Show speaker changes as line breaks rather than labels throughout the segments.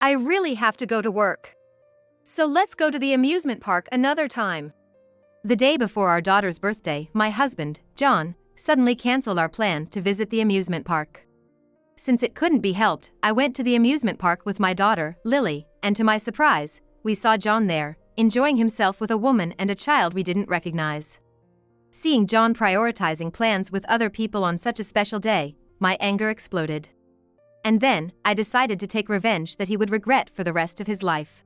I really have to go to work. So let's go to the amusement park another time. The day before our daughter's birthday, my husband, John, suddenly canceled our plan to visit the amusement park. Since it couldn't be helped, I went to the amusement park with my daughter, Lily, and to my surprise, we saw John there, enjoying himself with a woman and a child we didn't recognize. Seeing John prioritizing plans with other people on such a special day, my anger exploded. And then, I decided to take revenge that he would regret for the rest of his life.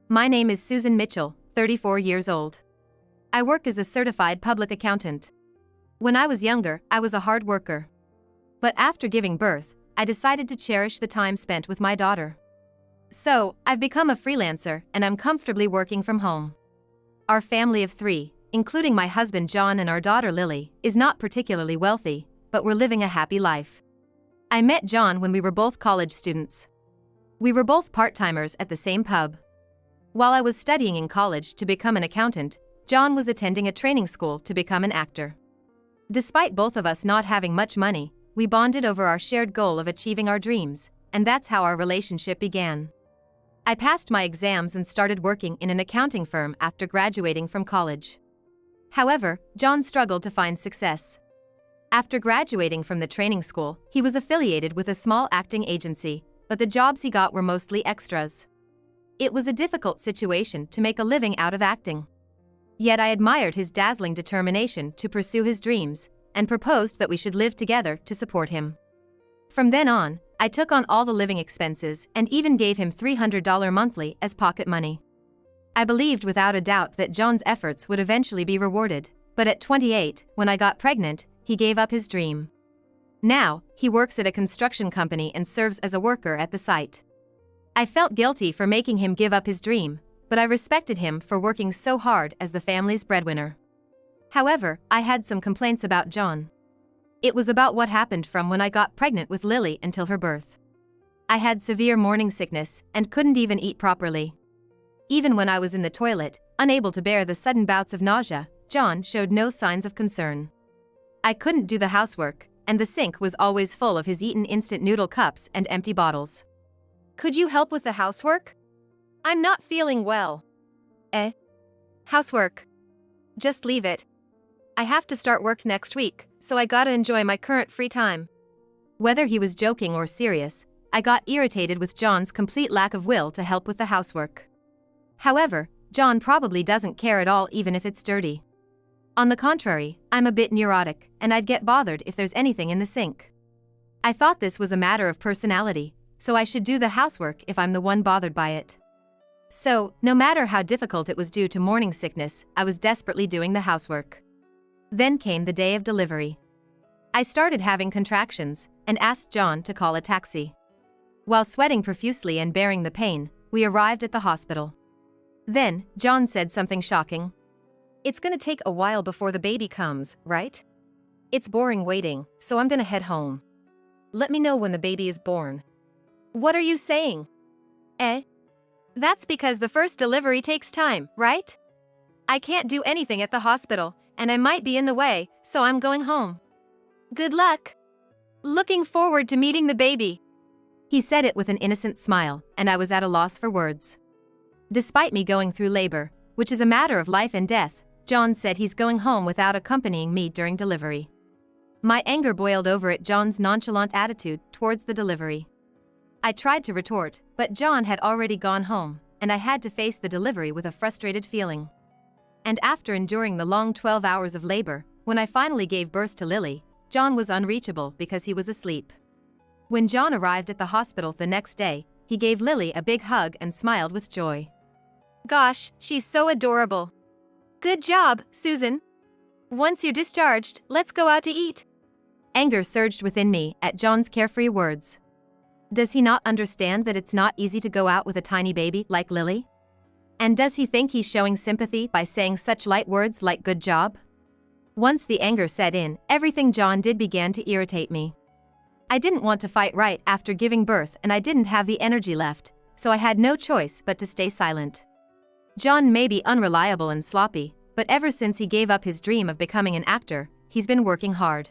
My name is Susan Mitchell, 34 years old. I work as a certified public accountant. When I was younger, I was a hard worker. But after giving birth, I decided to cherish the time spent with my daughter. So, I've become a freelancer and I'm comfortably working from home. Our family of 3, including my husband John and our daughter Lily, is not particularly wealthy, but we're living a happy life. I met John when we were both college students. We were both part-timers at the same pub. While I was studying in college to become an accountant, John was attending a training school to become an actor. Despite both of us not having much money, we bonded over our shared goal of achieving our dreams, and that's how our relationship began. I passed my exams and started working in an accounting firm after graduating from college. However, John struggled to find success. After graduating from the training school, he was affiliated with a small acting agency, but the jobs he got were mostly extras. It was a difficult situation to make a living out of acting. Yet I admired his dazzling determination to pursue his dreams, and proposed that we should live together to support him. From then on, I took on all the living expenses and even gave him $300 monthly as pocket money. I believed without a doubt that John's efforts would eventually be rewarded, but at 28, when I got pregnant, he gave up his dream. Now, he works at a construction company and serves as a worker at the site. I felt guilty for making him give up his dream, but I respected him for working so hard as the family's breadwinner. However, I had some complaints about John. It was about what happened from when I got pregnant with Lily until her birth. I had severe morning sickness and couldn't even eat properly. Even when I was in the toilet, unable to bear the sudden bouts of nausea, John showed no signs of concern. I couldn't do the housework, and the sink was always full of his eaten instant noodle cups and empty bottles. Could you help with the housework? I'm not feeling well. Housework. Just leave it. I have to start work next week, so I gotta enjoy my current free time. Whether he was joking or serious, I got irritated with John's complete lack of will to help with the housework. However, John probably doesn't care at all even if it's dirty. On the contrary, I'm a bit neurotic, and I'd get bothered if there's anything in the sink. I thought this was a matter of personality, so I should do the housework if I'm the one bothered by it. So, no matter how difficult it was due to morning sickness, I was desperately doing the housework. Then came the day of delivery. I started having contractions, and asked John to call a taxi. While sweating profusely and bearing the pain, we arrived at the hospital. Then, John said something shocking. "It's gonna take a while before the baby comes, right? It's boring waiting, so I'm gonna head home. Let me know when the baby is born." What are you saying? That's because the first delivery takes time, right? I can't do anything at the hospital, and I might be in the way, so I'm going home. Good luck. Looking forward to meeting the baby. He said it with an innocent smile, and I was at a loss for words. Despite me going through labor, which is a matter of life and death, John said he's going home without accompanying me during delivery. My anger boiled over at John's nonchalant attitude towards the delivery. I tried to retort, but John had already gone home, and I had to face the delivery with a frustrated feeling. And after enduring the long 12 hours of labor, when I finally gave birth to Lily, John was unreachable because he was asleep. When John arrived at the hospital the next day, he gave Lily a big hug and smiled with joy. Gosh, she's so adorable. Good job, Susan. Once you're discharged, let's go out to eat. Anger surged within me at John's carefree words. Does he not understand that it's not easy to go out with a tiny baby like Lily? And does he think he's showing sympathy by saying such light words like good job? Once the anger set in, everything John did began to irritate me. I didn't want to fight right after giving birth and I didn't have the energy left, so I had no choice but to stay silent. John may be unreliable and sloppy, but ever since he gave up his dream of becoming an actor, he's been working hard.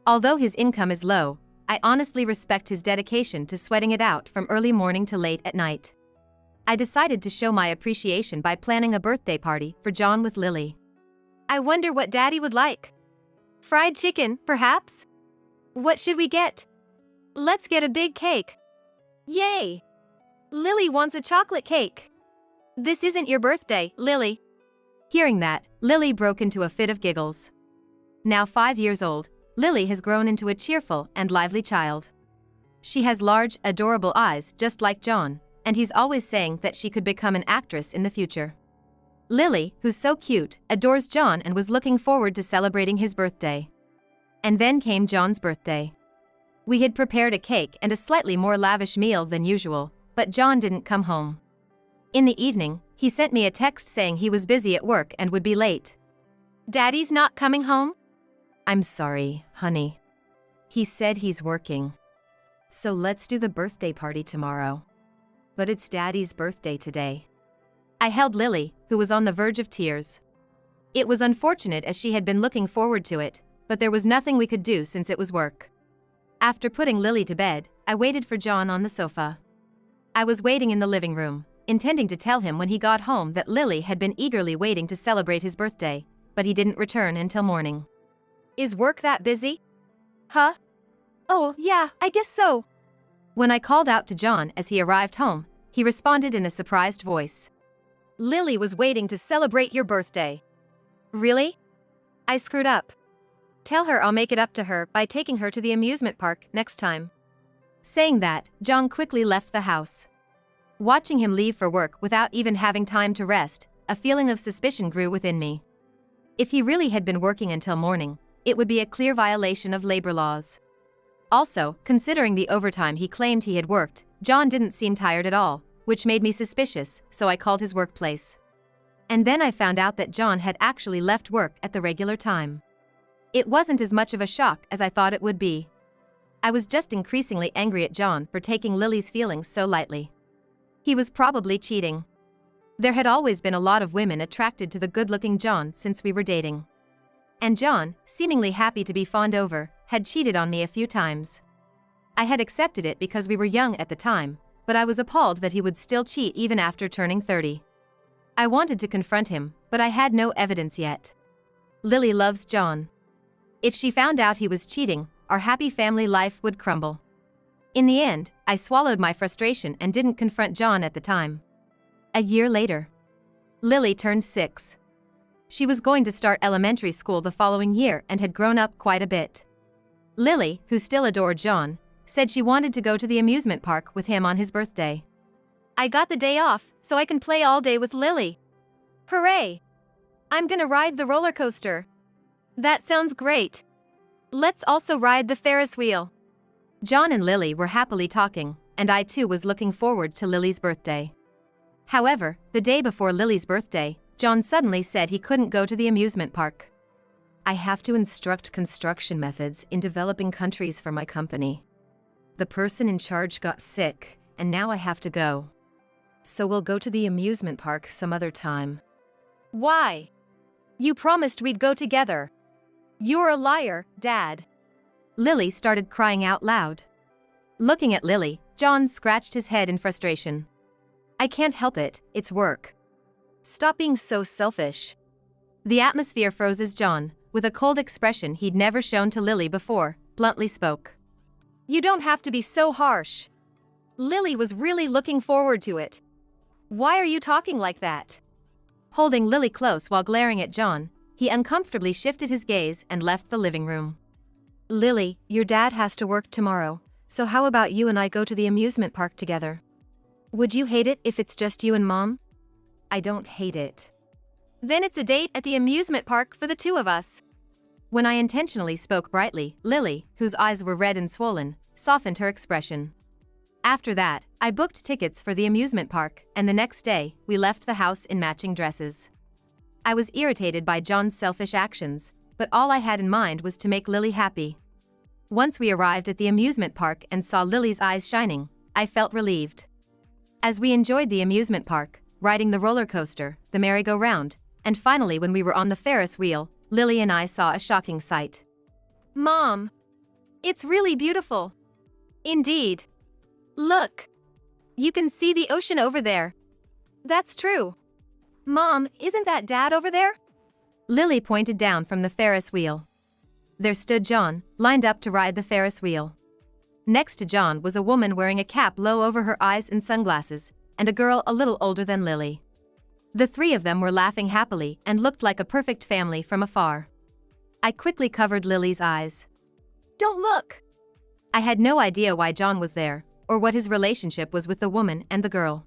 Although his income is low, I honestly respect his dedication to sweating it out from early morning to late at night. I decided to show my appreciation by planning a birthday party for John with Lily. I wonder what Daddy would like. Fried chicken, perhaps? What should we get? Let's get a big cake. Yay! Lily wants a chocolate cake. This isn't your birthday, Lily. Hearing that, Lily broke into a fit of giggles. Now 5 years old, Lily has grown into a cheerful and lively child. She has large, adorable eyes just like John, and he's always saying that she could become an actress in the future. Lily, who's so cute, adores John and was looking forward to celebrating his birthday. And then came John's birthday. We had prepared a cake and a slightly more lavish meal than usual, but John didn't come home. In the evening, he sent me a text saying he was busy at work and would be late. Daddy's not coming home? I'm sorry, honey. He said he's working. So let's do the birthday party tomorrow. But it's Daddy's birthday today. I held Lily, who was on the verge of tears. It was unfortunate as she had been looking forward to it, but there was nothing we could do since it was work. After putting Lily to bed, I waited for John on the sofa. I was waiting in the living room, intending to tell him when he got home that Lily had been eagerly waiting to celebrate his birthday, but he didn't return until morning. Is work that busy? Huh? Oh, yeah, I guess so. When I called out to John as he arrived home, he responded in a surprised voice. Lily was waiting to celebrate your birthday. Really? I screwed up. Tell her I'll make it up to her by taking her to the amusement park next time. Saying that, John quickly left the house. Watching him leave for work without even having time to rest, a feeling of suspicion grew within me. If he really had been working until morning, it would be a clear violation of labor laws. Also, considering the overtime he claimed he had worked, John didn't seem tired at all, which made me suspicious, so I called his workplace. And then I found out that John had actually left work at the regular time. It wasn't as much of a shock as I thought it would be. I was just increasingly angry at John for taking Lily's feelings so lightly. He was probably cheating. There had always been a lot of women attracted to the good-looking John since we were dating. And John, seemingly happy to be fawned over, had cheated on me a few times. I had accepted it because we were young at the time, but I was appalled that he would still cheat even after turning 30. I wanted to confront him, but I had no evidence yet. Lily loves John. If she found out he was cheating, our happy family life would crumble. In the end, I swallowed my frustration and didn't confront John at the time. A year later, Lily turned 6. She was going to start elementary school the following year and had grown up quite a bit. Lily, who still adored John, said she wanted to go to the amusement park with him on his birthday. I got the day off, so I can play all day with Lily. Hooray! I'm gonna ride the roller coaster. That sounds great. Let's also ride the Ferris wheel. John and Lily were happily talking, and I too was looking forward to Lily's birthday. However, the day before Lily's birthday, John suddenly said he couldn't go to the amusement park. I have to instruct construction methods in developing countries for my company. The person in charge got sick, and now I have to go. So we'll go to the amusement park some other time. Why? You promised we'd go together. You're a liar, Dad. Lily started crying out loud. Looking at Lily, John scratched his head in frustration. I can't help it, it's work. Stop being so selfish. The atmosphere froze as John, with a cold expression he'd never shown to Lily before, bluntly spoke. You don't have to be so harsh. Lily was really looking forward to it. Why are you talking like that? Holding Lily close while glaring at John, he uncomfortably shifted his gaze and left the living room. Lily, your dad has to work tomorrow, so how about you and I go to the amusement park together? Would you hate it if it's just you and Mom? I don't hate it. Then it's a date at the amusement park for the two of us. When I intentionally spoke brightly, Lily, whose eyes were red and swollen, softened her expression. After that, I booked tickets for the amusement park, and the next day, we left the house in matching dresses. I was irritated by John's selfish actions, but all I had in mind was to make Lily happy. Once we arrived at the amusement park and saw Lily's eyes shining, I felt relieved. As we enjoyed the amusement park, riding the roller coaster, the merry-go-round, and finally when we were on the Ferris wheel, Lily and I saw a shocking sight. Mom! It's really beautiful. Indeed. Look. You can see the ocean over there. That's true. Mom, isn't that Dad over there? Lily pointed down from the Ferris wheel. There stood John, lined up to ride the Ferris wheel. Next to John was a woman wearing a cap low over her eyes and sunglasses, and a girl a little older than Lily. The three of them were laughing happily and looked like a perfect family from afar. I quickly covered Lily's eyes. Don't look! I had no idea why John was there, or what his relationship was with the woman and the girl.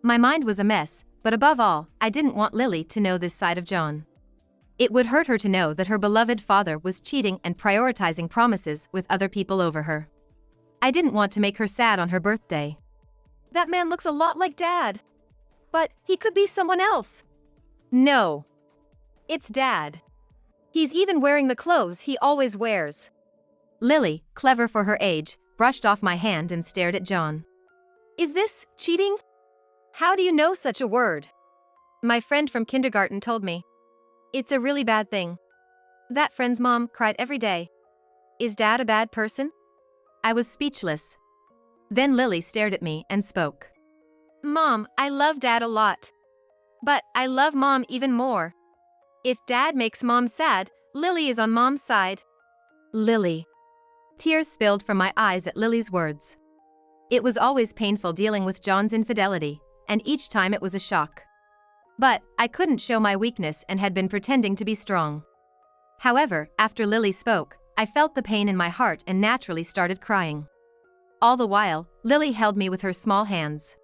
My mind was a mess, but above all, I didn't want Lily to know this side of John. It would hurt her to know that her beloved father was cheating and prioritizing promises with other people over her. I didn't want to make her sad on her birthday. That man looks a lot like Dad. But he could be someone else. No. It's Dad. He's even wearing the clothes he always wears. Lily, clever for her age, brushed off my hand and stared at John. Is this cheating? How do you know such a word? My friend from kindergarten told me. It's a really bad thing. That friend's mom cried every day. Is Dad a bad person? I was speechless. Then Lily stared at me and spoke. Mom, I love Dad a lot. But I love Mom even more. If Dad makes Mom sad, Lily is on Mom's side. Lily. Tears spilled from my eyes at Lily's words. It was always painful dealing with John's infidelity, and each time it was a shock. But I couldn't show my weakness and had been pretending to be strong. However, after Lily spoke, I felt the pain in my heart and naturally started crying. All the while, Lily held me with her small hands.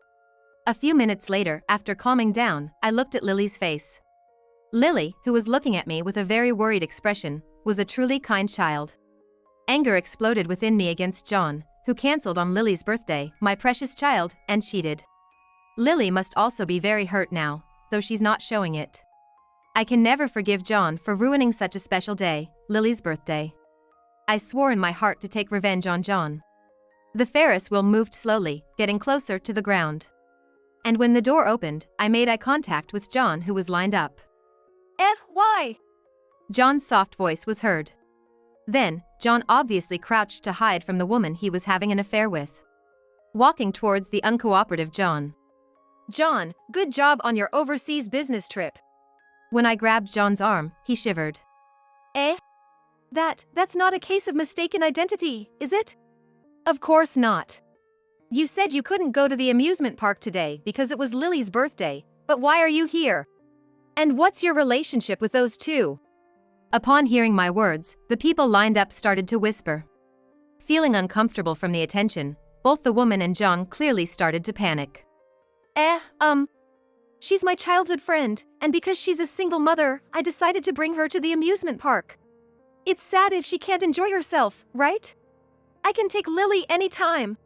A few minutes later, after calming down, I looked at Lily's face. Lily, who was looking at me with a very worried expression, was a truly kind child. Anger exploded within me against John, who cancelled on Lily's birthday, my precious child, and cheated. Lily must also be very hurt now, though she's not showing it. I can never forgive John for ruining such a special day, Lily's birthday. I swore in my heart to take revenge on John. The Ferris wheel moved slowly, getting closer to the ground. And when the door opened, I made eye contact with John, who was lined up. Why? John's soft voice was heard. Then, John obviously crouched to hide from the woman he was having an affair with. Walking towards the uncooperative John. John, good job on your overseas business trip. When I grabbed John's arm, he shivered. That's not a case of mistaken identity, is it? Of course not. You said you couldn't go to the amusement park today because it was Lily's birthday, but why are you here? And what's your relationship with those two? Upon hearing my words, the people lined up started to whisper. Feeling uncomfortable from the attention, both the woman and John clearly started to panic. She's my childhood friend, and because she's a single mother, I decided to bring her to the amusement park. It's sad if she can't enjoy herself, right? I can take Lily anytime.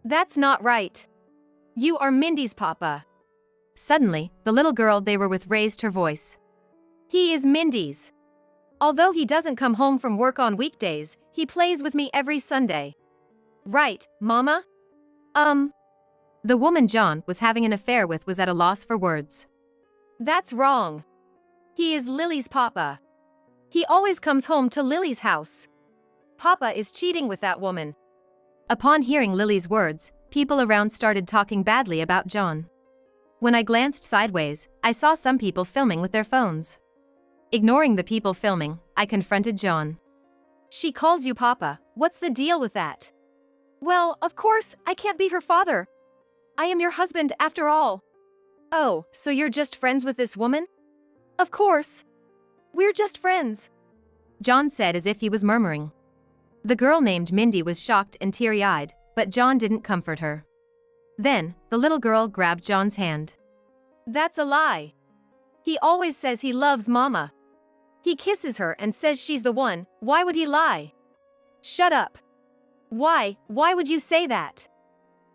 That's not right. You are Mindy's papa. Suddenly, the little girl they were with raised her voice. He is Mindy's. Although he doesn't come home from work on weekdays, he plays with me every Sunday. Right, Mama? The woman John was having an affair with was at a loss for words. That's wrong. He is Lily's papa. He always comes home to Lily's house. Papa is cheating with that woman. Upon hearing Lily's words, people around started talking badly about John. When I glanced sideways, I saw some people filming with their phones. Ignoring the people filming, I confronted John. She calls you Papa, what's the deal with that? Well, of course, I can't be her father. I am your husband after all. Oh, so you're just friends with this woman? Of course. We're just friends. John said as if he was murmuring. The girl named Mindy was shocked and teary-eyed, but John didn't comfort her. Then, the little girl grabbed John's hand. That's a lie. He always says he loves Mama. He kisses her and says she's the one, why would he lie? Shut up. Why would you say that?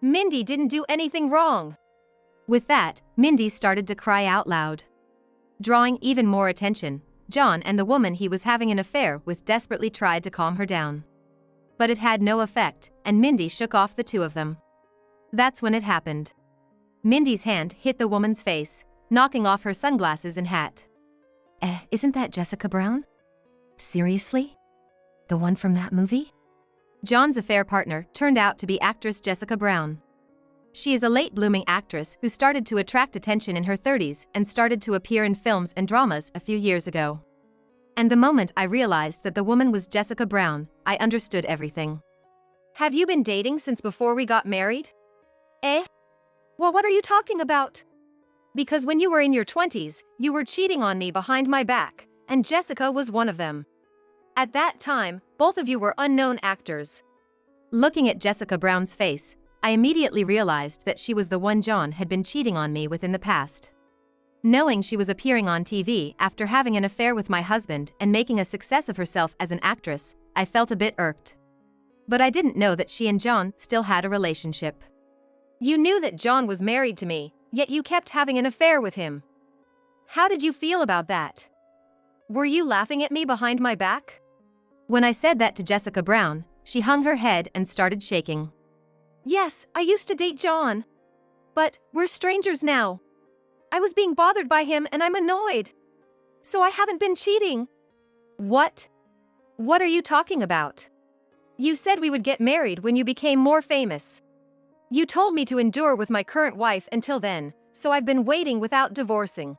Mindy didn't do anything wrong. With that, Mindy started to cry out loud. Drawing even more attention, John and the woman he was having an affair with desperately tried to calm her down. But it had no effect, and Mindy shook off the two of them. That's when it happened. Mindy's hand hit the woman's face, knocking off her sunglasses and hat. Isn't that Jessica Brown? Seriously? The one from that movie? John's affair partner turned out to be actress Jessica Brown. She is a late-blooming actress who started to attract attention in her 30s and started to appear in films and dramas a few years ago. And the moment I realized that the woman was Jessica Brown, I understood everything. Have you been dating since before we got married? Eh? Well, what are you talking about? Because when you were in your 20s, you were cheating on me behind my back, and Jessica was one of them. At that time, both of you were unknown actors. Looking at Jessica Brown's face, I immediately realized that she was the one John had been cheating on me with in the past. Knowing she was appearing on TV after having an affair with my husband and making a success of herself as an actress, I felt a bit irked. But I didn't know that she and John still had a relationship. You knew that John was married to me, yet you kept having an affair with him. How did you feel about that? Were you laughing at me behind my back? When I said that to Jessica Brown, she hung her head and started shaking. Yes, I used to date John. But we're strangers now. I was being bothered by him and I'm annoyed. So I haven't been cheating. What? What are you talking about? You said we would get married when you became more famous. You told me to endure with my current wife until then, so I've been waiting without divorcing.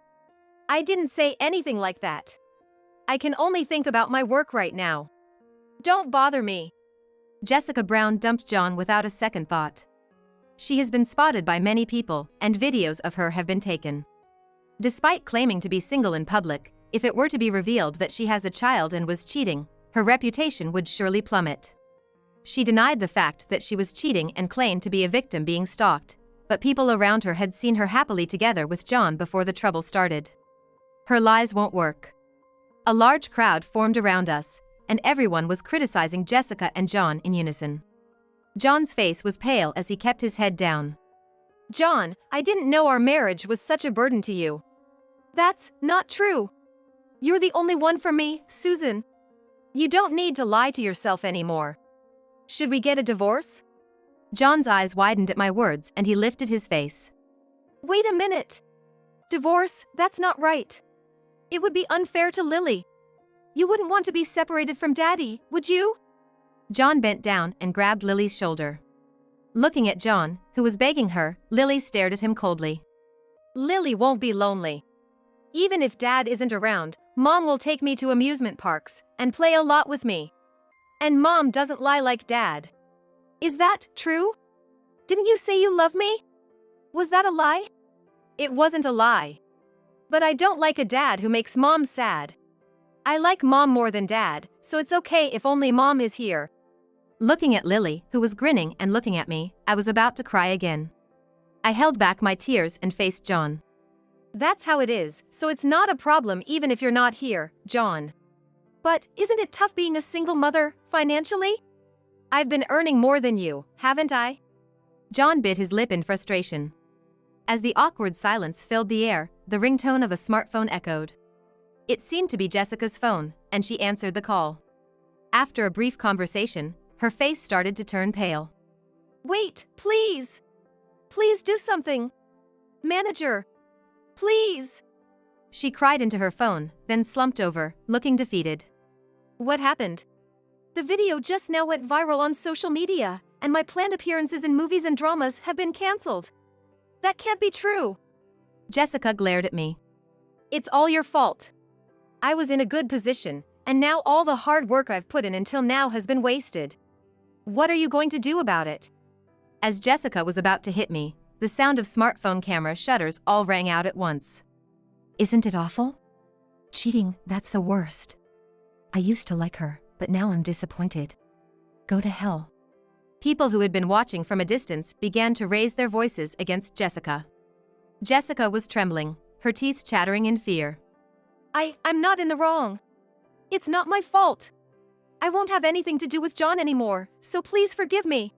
I didn't say anything like that. I can only think about my work right now. Don't bother me. Jessica Brown dumped John without a second thought. She has been spotted by many people, and videos of her have been taken. Despite claiming to be single in public, if it were to be revealed that she has a child and was cheating, her reputation would surely plummet. She denied the fact that she was cheating and claimed to be a victim being stalked, but people around her had seen her happily together with John before the trouble started. Her lies won't work. A large crowd formed around us, and everyone was criticizing Jessica and John in unison. John's face was pale as he kept his head down. John, I didn't know our marriage was such a burden to you. That's not true. You're the only one for me, Susan. You don't need to lie to yourself anymore. Should we get a divorce? John's eyes widened at my words and he lifted his face. Wait a minute. Divorce, that's not right. It would be unfair to Lily. You wouldn't want to be separated from Daddy, would you? John bent down and grabbed Lily's shoulder. Looking at John, who was begging her, Lily stared at him coldly. Lily won't be lonely. Even if Dad isn't around, Mom will take me to amusement parks and play a lot with me. And Mom doesn't lie like Dad. Is that true? Didn't you say you love me? Was that a lie? It wasn't a lie. But I don't like a dad who makes Mom sad. I like Mom more than Dad, so it's okay if only Mom is here. Looking at Lily, who was grinning and looking at me, I was about to cry again. I held back my tears and faced John. That's how it is, so it's not a problem even if you're not here, John. But isn't it tough being a single mother, financially? I've been earning more than you, haven't I? John bit his lip in frustration. As the awkward silence filled the air, the ringtone of a smartphone echoed. It seemed to be Jessica's phone, and she answered the call. After a brief conversation, her face started to turn pale. Wait, please! Please do something! Manager! Please! She cried into her phone, then slumped over, looking defeated. What happened? The video just now went viral on social media, and my planned appearances in movies and dramas have been cancelled. That can't be true. Jessica glared at me. It's all your fault. I was in a good position, and now all the hard work I've put in until now has been wasted. What are you going to do about it? As Jessica was about to hit me, the sound of smartphone camera shutters all rang out at once. Isn't it awful? Cheating, that's the worst. I used to like her, but now I'm disappointed. Go to hell. People who had been watching from a distance began to raise their voices against Jessica. Jessica was trembling, her teeth chattering in fear. I'm not in the wrong. It's not my fault. I won't have anything to do with John anymore, so please forgive me.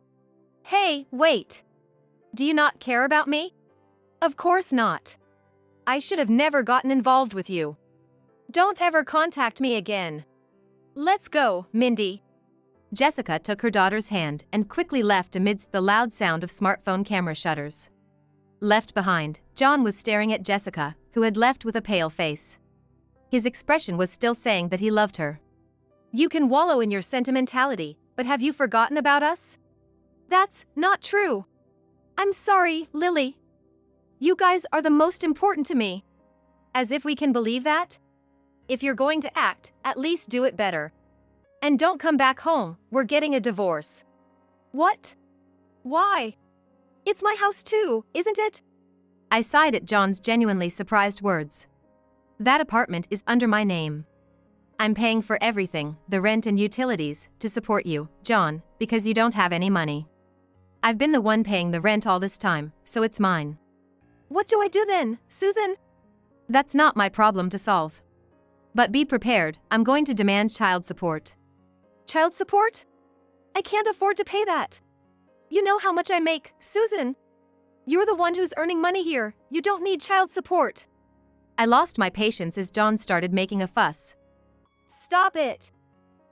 Hey, wait. Do you not care about me? Of course not. I should have never gotten involved with you. Don't ever contact me again. Let's go, Mindy. Jessica took her daughter's hand and quickly left amidst the loud sound of smartphone camera shutters. Left behind, John was staring at Jessica, who had left with a pale face. His expression was still saying that he loved her. You can wallow in your sentimentality, But have you forgotten about us? That's not true. I'm sorry, Lily. You guys are the most important to me. As if we can believe that? If you're going to act, at least do it better. And don't come back home, we're getting a divorce. What? Why? It's my house too, isn't it? I sighed at John's genuinely surprised words. That apartment is under my name. I'm paying for everything, the rent and utilities, to support you, John, because you don't have any money. I've been the one paying the rent all this time, so it's mine. What do I do then, Susan? That's not my problem to solve. But be prepared, I'm going to demand child support. Child support? I can't afford to pay that. You know how much I make, Susan. You're the one who's earning money here, you don't need child support. I lost my patience as John started making a fuss. Stop it.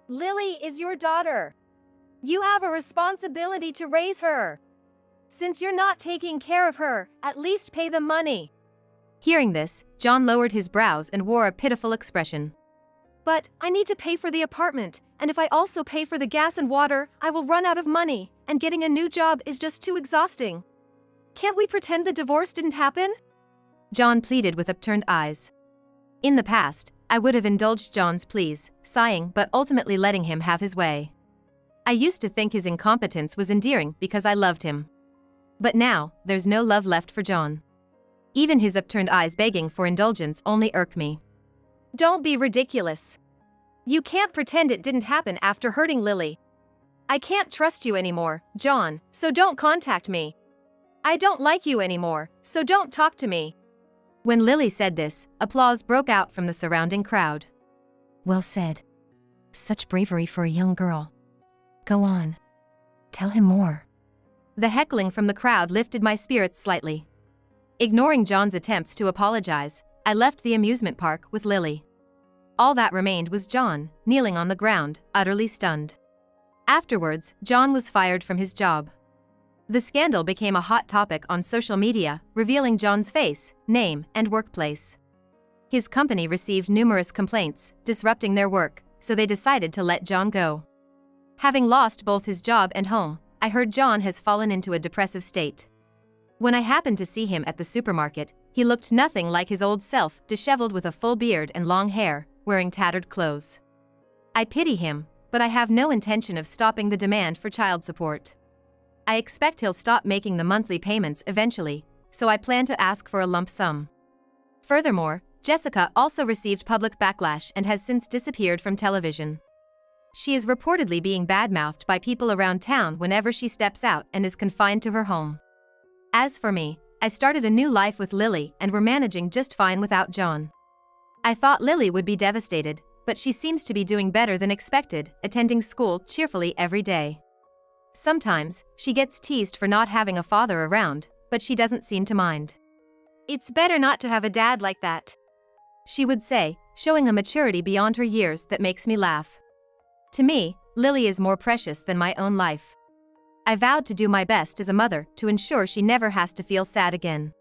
Lily is your daughter. You have a responsibility to raise her. Since you're not taking care of her, at least pay the money. Hearing this, John lowered his brows and wore a pitiful expression. But I need to pay for the apartment, and if I also pay for the gas and water, I will run out of money, and getting a new job is just too exhausting. Can't we pretend the divorce didn't happen? John pleaded with upturned eyes. In the past, I would have indulged John's pleas, sighing but ultimately letting him have his way. I used to think his incompetence was endearing because I loved him. But now, there's no love left for John. Even his upturned eyes begging for indulgence only irk me. Don't be ridiculous. You can't pretend it didn't happen after hurting Lily. I can't trust you anymore, John, so don't contact me. I don't like you anymore, so don't talk to me. When Lily said this, applause broke out from the surrounding crowd. Well said. Such bravery for a young girl. Go on. Tell him more. The heckling from the crowd lifted my spirits slightly. Ignoring John's attempts to apologize, I left the amusement park with Lily. All that remained was John, kneeling on the ground, utterly stunned. Afterwards, John was fired from his job. The scandal became a hot topic on social media, revealing John's face, name, and workplace. His company received numerous complaints, disrupting their work, so they decided to let John go. Having lost both his job and home, I heard John has fallen into a depressive state. When I happened to see him at the supermarket, he looked nothing like his old self, disheveled with a full beard and long hair, wearing tattered clothes. I pity him, but I have no intention of stopping the demand for child support. I expect he'll stop making the monthly payments eventually, so I plan to ask for a lump sum. Furthermore, Jessica also received public backlash and has since disappeared from television. She is reportedly being badmouthed by people around town whenever she steps out and is confined to her home. As for me, I started a new life with Lily and we're managing just fine without John. I thought Lily would be devastated, but she seems to be doing better than expected, attending school cheerfully every day. Sometimes, she gets teased for not having a father around, but she doesn't seem to mind. It's better not to have a dad like that, she would say, showing a maturity beyond her years that makes me laugh. To me, Lily is more precious than my own life. I vowed to do my best as a mother to ensure she never has to feel sad again.